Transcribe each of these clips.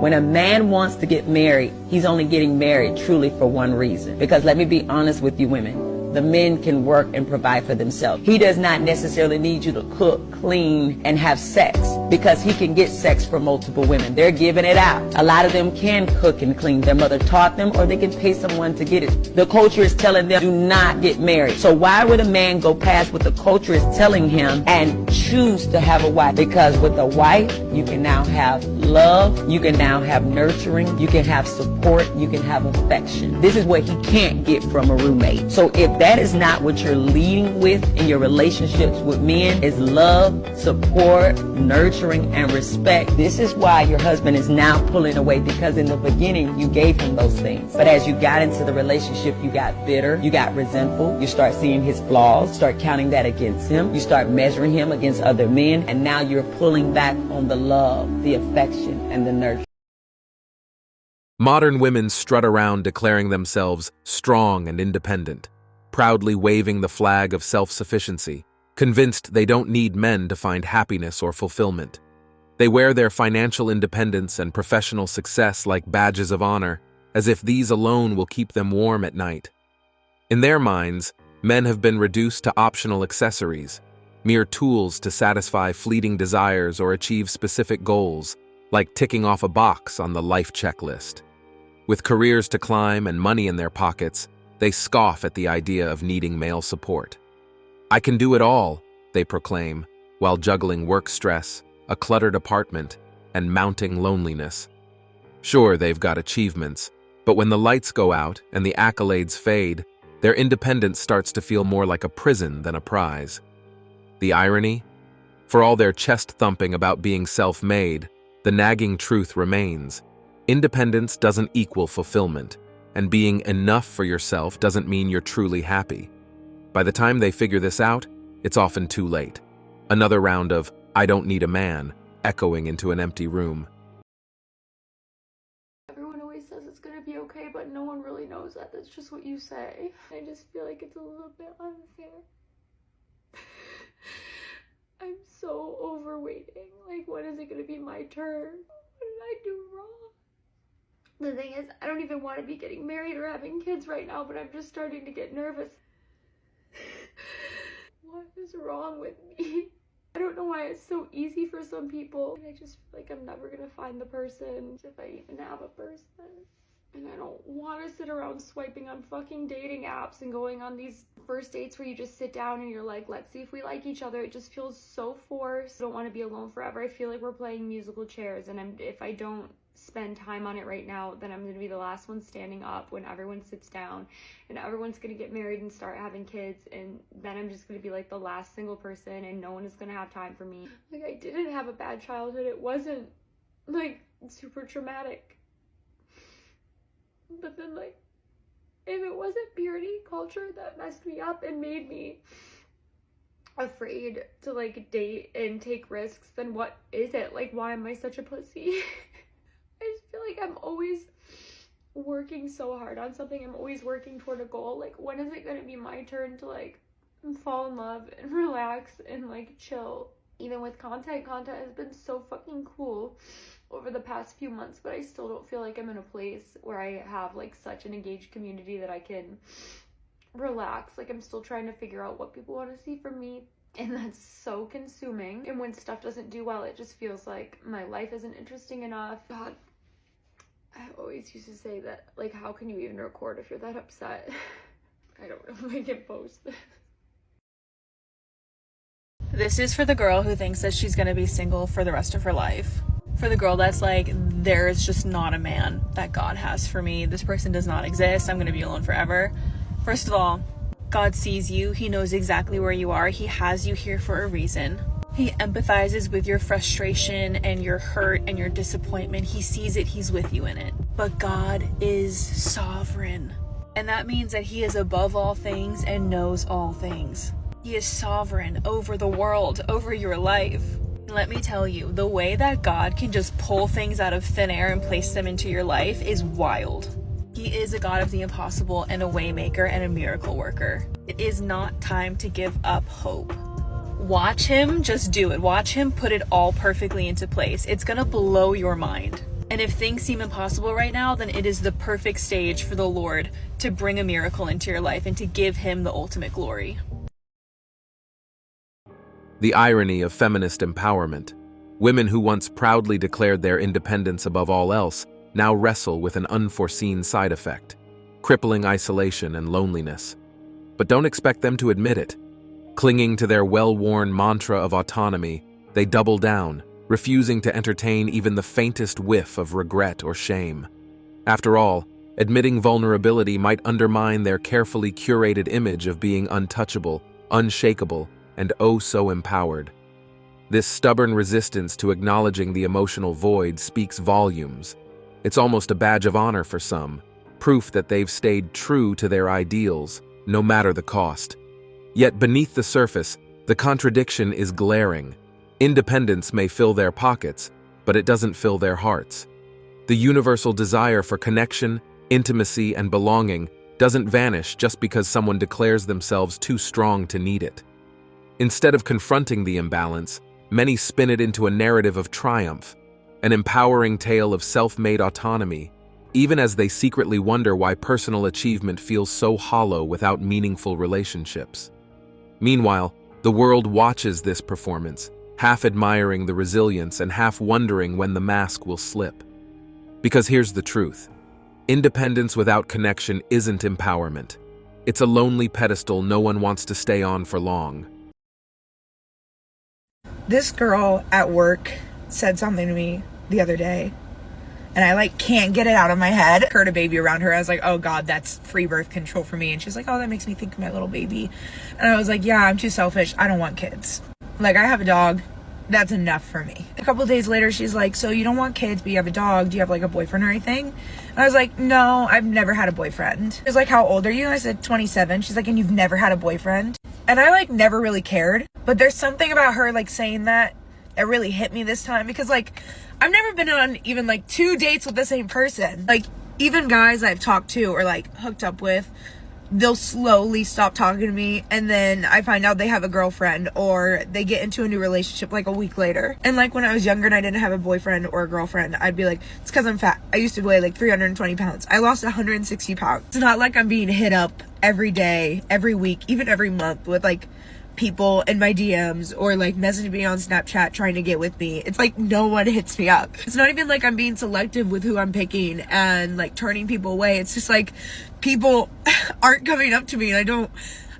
When a man wants to get married, he's only getting married truly for one reason. Because let me be honest with you women, the men can work and provide for themselves. He does not necessarily need you to cook, clean, and have sex, because he can get sex from multiple women. They're giving it out. A lot of them can cook and clean. Their mother taught them, or they can pay someone to get it. The culture is telling them, do not get married. So why would a man go past what the culture is telling him and choose to have a wife? Because with a wife, you can now have love, you can now have nurturing, you can have support, you can have affection. This is what he can't get from a roommate. So if that is not what you're leading with in your relationships with men, is love, support, nurturing, and respect, this is why your husband is now pulling away, because in the beginning you gave him those things. But as you got into the relationship, you got bitter, you got resentful, you start seeing his flaws, start counting that against him, you start measuring him against other men, and now you're pulling back on the love, the affection, and the nurture. Modern women strut around declaring themselves strong and independent, proudly waving the flag of self-sufficiency, convinced they don't need men to find happiness or fulfillment. They wear their financial independence and professional success like badges of honor, as if these alone will keep them warm at night. In their minds, men have been reduced to optional accessories, mere tools to satisfy fleeting desires or achieve specific goals, like ticking off a box on the life checklist. With careers to climb and money in their pockets, they scoff at the idea of needing male support. "I can do it all," they proclaim, while juggling work stress, a cluttered apartment, and mounting loneliness. Sure, they've got achievements, but when the lights go out and the accolades fade, their independence starts to feel more like a prison than a prize. The irony? For all their chest-thumping about being self-made, the nagging truth remains. Independence doesn't equal fulfillment, and being enough for yourself doesn't mean you're truly happy. By the time they figure this out, it's often too late. Another round of "I don't need a man" echoing into an empty room. Everyone always says it's gonna be okay, but no one really knows that. That's just what you say. I just feel like it's a little bit unfair. I'm so over waiting. Like, when is it gonna be my turn? What did I do wrong? The thing is, I don't even want to be getting married or having kids right now, but I'm just starting to get nervous. What is wrong with me? I don't know why it's so easy for some people. I just feel like I'm never gonna find the person, if I even have a person. And I don't want to sit around swiping on fucking dating apps and going on these first dates where you just sit down and you're like, let's see if we like each other. It just feels so forced. I don't want to be alone forever. I feel like we're playing musical chairs, and if I don't spend time on it right now, then I'm going to be the last one standing up when everyone sits down and everyone's going to get married and start having kids, and then I'm just going to be like the last single person and no one is going to have time for me. Like, I didn't have a bad childhood. It wasn't like super traumatic. But then, like, if it wasn't purity culture that messed me up and made me afraid to, like, date and take risks, then what is it? Like, why am I such a pussy? I just feel like I'm always working so hard on something. I'm always working toward a goal. Like, when is it going to be my turn to, like, fall in love and relax and, like, chill? Even with content has been so fucking cool over the past few months, but I still don't feel like I'm in a place where I have, like, such an engaged community that I can relax. Like, I'm still trying to figure out what people want to see from me, and that's so consuming. And when stuff doesn't do well, it just feels like my life isn't interesting enough. God, I always used to say that, like, how can you even record if you're that upset? I don't know if I can post this. This is for the girl who thinks that she's going to be single for the rest of her life. For the girl that's like, there's just not a man that God has for me. This person does not exist. I'm going to be alone forever. First of all, God sees you. He knows exactly where you are. He has you here for a reason. He empathizes with your frustration and your hurt and your disappointment. He sees it. He's with you in it. But God is sovereign. And that means that he is above all things and knows all things. He is sovereign over the world, over your life. Let me tell you, the way that God can just pull things out of thin air and place them into your life is wild. He is a God of the impossible and a waymaker and a miracle worker. It is not time to give up hope. Watch him just do it. Watch him put it all perfectly into place. It's gonna blow your mind. And if things seem impossible right now, then it is the perfect stage for the Lord to bring a miracle into your life and to give him the ultimate glory. The irony of feminist empowerment. Women who once proudly declared their independence above all else now wrestle with an unforeseen side effect: crippling isolation and loneliness. But don't expect them to admit it. Clinging to their well-worn mantra of autonomy, they double down, refusing to entertain even the faintest whiff of regret or shame. After all, admitting vulnerability might undermine their carefully curated image of being untouchable, unshakable, and oh so empowered. This stubborn resistance to acknowledging the emotional void speaks volumes. It's almost a badge of honor for some, proof that they've stayed true to their ideals, no matter the cost. Yet beneath the surface, the contradiction is glaring. Independence may fill their pockets, but it doesn't fill their hearts. The universal desire for connection, intimacy, and belonging doesn't vanish just because someone declares themselves too strong to need it. Instead of confronting the imbalance, many spin it into a narrative of triumph, an empowering tale of self-made autonomy, even as they secretly wonder why personal achievement feels so hollow without meaningful relationships. Meanwhile, the world watches this performance, half admiring the resilience and half wondering when the mask will slip. Because here's the truth: independence without connection isn't empowerment. It's a lonely pedestal no one wants to stay on for long. This girl at work said something to me the other day, and I can't get it out of my head. Heard a baby around her. I was like, oh God, that's free birth control for me. And she's like, oh, that makes me think of my little baby. And I was like, yeah, I'm too selfish. I don't want kids. I have a dog. That's enough for me. A couple of days later, she's like, so you don't want kids, but you have a dog. Do you have a boyfriend or anything? And I was like, no, I've never had a boyfriend. She was like, how old are you? And I said, 27. She's like, and you've never had a boyfriend? And I never really cared. But there's something about her saying that really hit me this time, because I've never been on even 2 dates with the same person. Even guys I've talked to or hooked up with, they'll slowly stop talking to me, and then I find out they have a girlfriend, or they get into a new relationship a week later. And when I was younger and I didn't have a boyfriend or a girlfriend, I'd be like, it's because I'm fat. I used to weigh 320 pounds. I lost 160 pounds. It's not like I'm being hit up every day, every week, even every month with people in my DMs or messaging me on Snapchat trying to get with me. It's no one hits me up. It's not even I'm being selective with who I'm picking and turning people away. It's just people aren't coming up to me, and I don't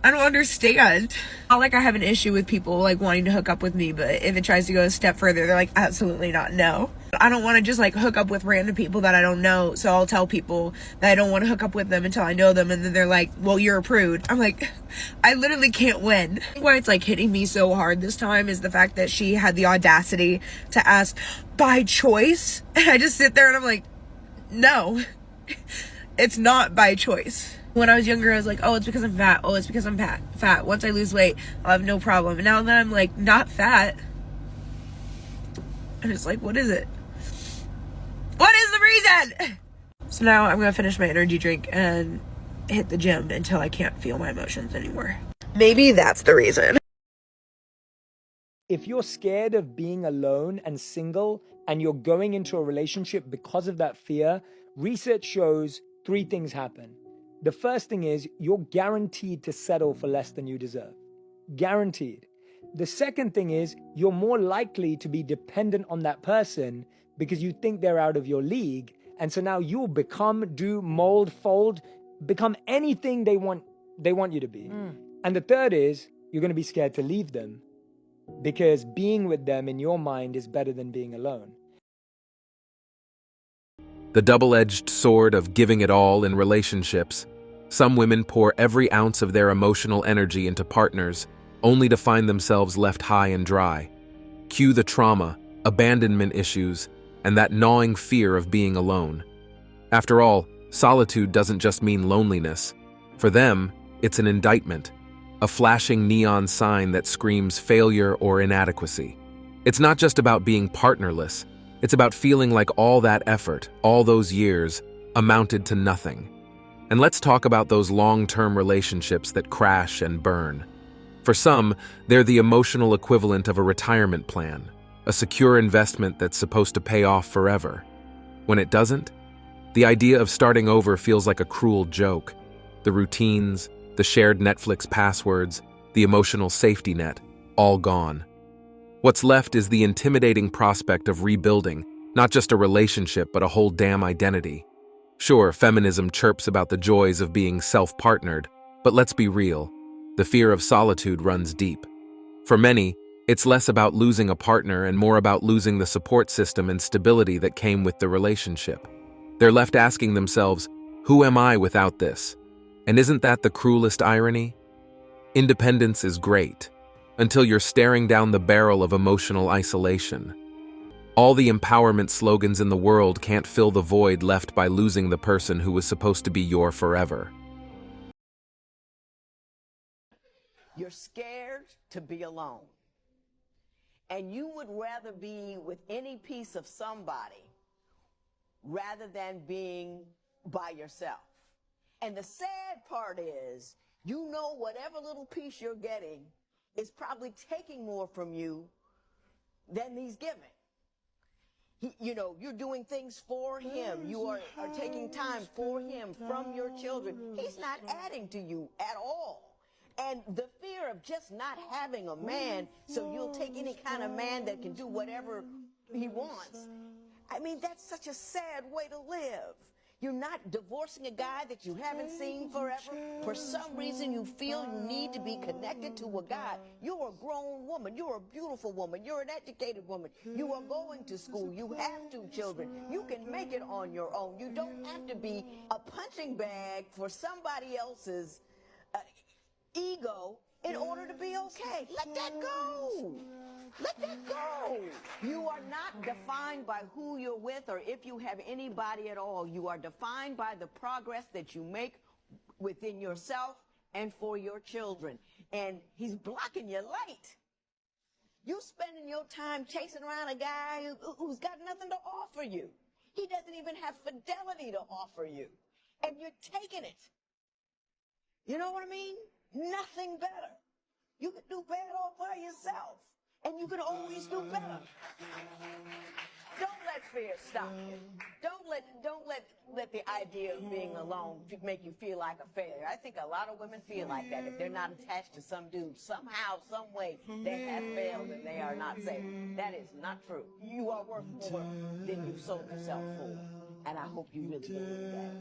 understand. Not I have an issue with people wanting to hook up with me, but if it tries to go a step further, they're absolutely not, no. I don't want to just hook up with random people that I don't know, so I'll tell people that I don't want to hook up with them until I know them, and then they're like, well, you're a prude. I'm I literally can't win. Why it's hitting me so hard this time is the fact that she had the audacity to ask by choice, and I just sit there and I'm no, it's not by choice. When I was younger, I was oh, it's because I'm fat. Oh, it's because I'm fat. Once I lose weight, I'll have no problem. And now that I'm not fat, I'm just what is it? What is the reason? So now I'm gonna finish my energy drink and hit the gym until I can't feel my emotions anymore. Maybe that's the reason. If you're scared of being alone and single, and you're going into a relationship because of that fear, research shows 3 things happen. The first thing is you're guaranteed to settle for less than you deserve. Guaranteed. The second thing is you're more likely to be dependent on that person because you think they're out of your league. And so now you'll become, do, mold, fold, become anything they want you to be. And the third is you're going to be scared to leave them because being with them in your mind is better than being alone. The double-edged sword of giving it all in relationships. Some women pour every ounce of their emotional energy into partners, only to find themselves left high and dry. Cue the trauma, abandonment issues, and that gnawing fear of being alone. After all, solitude doesn't just mean loneliness. For them, it's an indictment, a flashing neon sign that screams failure or inadequacy. It's not just about being partnerless. It's about feeling like all that effort, all those years, amounted to nothing. And let's talk about those long-term relationships that crash and burn. For some, they're the emotional equivalent of a retirement plan, a secure investment that's supposed to pay off forever. When it doesn't, the idea of starting over feels like a cruel joke. The routines, the shared Netflix passwords, the emotional safety net, all gone. What's left is the intimidating prospect of rebuilding, not just a relationship, but a whole damn identity. Sure, feminism chirps about the joys of being self-partnered, but let's be real. The fear of solitude runs deep. For many, it's less about losing a partner and more about losing the support system and stability that came with the relationship. They're left asking themselves, who am I without this? And isn't that the cruelest irony? Independence is great, until you're staring down the barrel of emotional isolation. All the empowerment slogans in the world can't fill the void left by losing the person who was supposed to be your forever. You're scared to be alone. And you would rather be with any piece of somebody rather than being by yourself. And the sad part is, you know whatever little piece you're getting is probably taking more from you than he's giving. You're doing things for him. You are taking time for him from your children. He's not adding to you at all. And the fear of just not having a man, so you'll take any kind of man that can do whatever he wants. I mean, that's such a sad way to live. You're not divorcing a guy that you haven't seen forever. For some reason, you feel you need to be connected to a guy. You're a grown woman. You're a beautiful woman. You're an educated woman. You are going to school. You have 2 children. You can make it on your own. You don't have to be a punching bag for somebody else's ego in order to be okay. Let that go. Let that go. You are not defined by who you're with or if you have anybody at all. You are defined by the progress that you make within yourself and for your children. And he's blocking your light. You spending your time chasing around a guy who's got nothing to offer you. He doesn't even have fidelity to offer you. And you're taking it. You know what I mean? Nothing better. You can do better all by yourself. And you can always do better. Don't let fear stop you. Don't let the idea of being alone make you feel like a failure. I think a lot of women feel like that. If they're not attached to some dude, somehow, some way, they have failed and they are not safe. That is not true. You are worth more than you sold yourself for. And I hope you really believe that.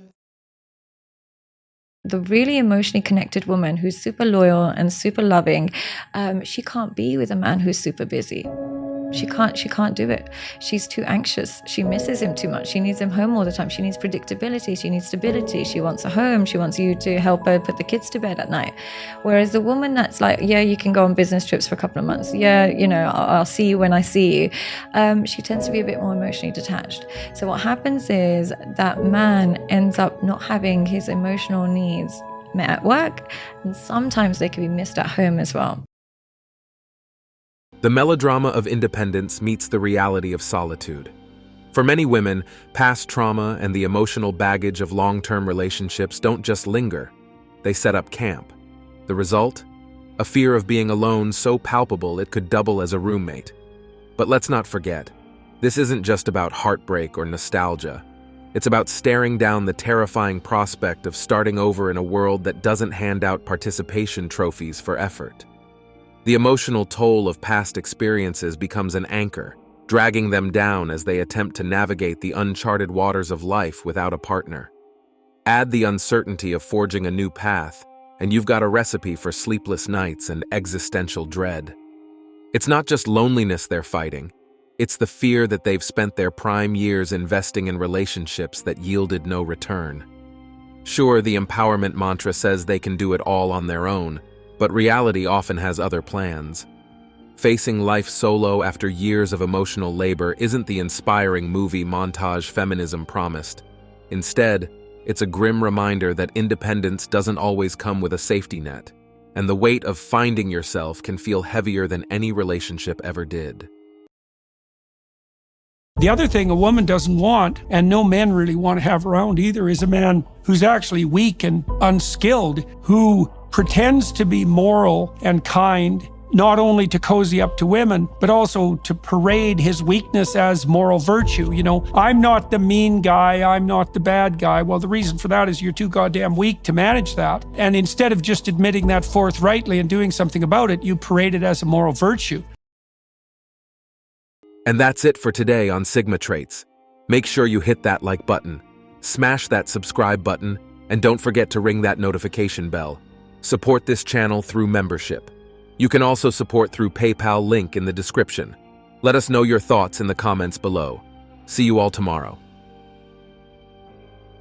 The really emotionally connected woman who's super loyal and super loving, she can't be with a man who's super busy. She can't do it. She's too anxious. She misses him too much. She needs him home all the time. She needs predictability. She needs stability. She wants a home. She wants you to help her put the kids to bed at night. Whereas the woman that's like, yeah, you can go on business trips for a couple of months. Yeah, I'll see you when I see you. She tends to be a bit more emotionally detached. So what happens is that man ends up not having his emotional needs met at work, and sometimes they can be missed at home as well. The melodrama of independence meets the reality of solitude. For many women, past trauma and the emotional baggage of long-term relationships don't just linger, they set up camp. The result? A fear of being alone so palpable it could double as a roommate. But let's not forget, this isn't just about heartbreak or nostalgia. It's about staring down the terrifying prospect of starting over in a world that doesn't hand out participation trophies for effort. The emotional toll of past experiences becomes an anchor, dragging them down as they attempt to navigate the uncharted waters of life without a partner. Add the uncertainty of forging a new path, and you've got a recipe for sleepless nights and existential dread. It's not just loneliness they're fighting, it's the fear that they've spent their prime years investing in relationships that yielded no return. Sure, the empowerment mantra says they can do it all on their own, but reality often has other plans. Facing life solo after years of emotional labor isn't the inspiring movie montage feminism promised. Instead, it's a grim reminder that independence doesn't always come with a safety net, and the weight of finding yourself can feel heavier than any relationship ever did. The other thing a woman doesn't want, and no men really want to have around either, is a man who's actually weak and unskilled, who pretends to be moral and kind not only to cozy up to women, but also to parade his weakness as moral virtue. You know, I'm not the mean guy, I'm not the bad guy. Well, the reason for that is you're too goddamn weak to manage that. And instead of just admitting that forthrightly and doing something about it, you parade it as a moral virtue. And that's it for today on Sigma Traits. Make sure you hit that like button, smash that subscribe button, and don't forget to ring that notification bell. Support this channel through membership. You can also support through PayPal link in the description. Let us know your thoughts in the comments below. See you all tomorrow.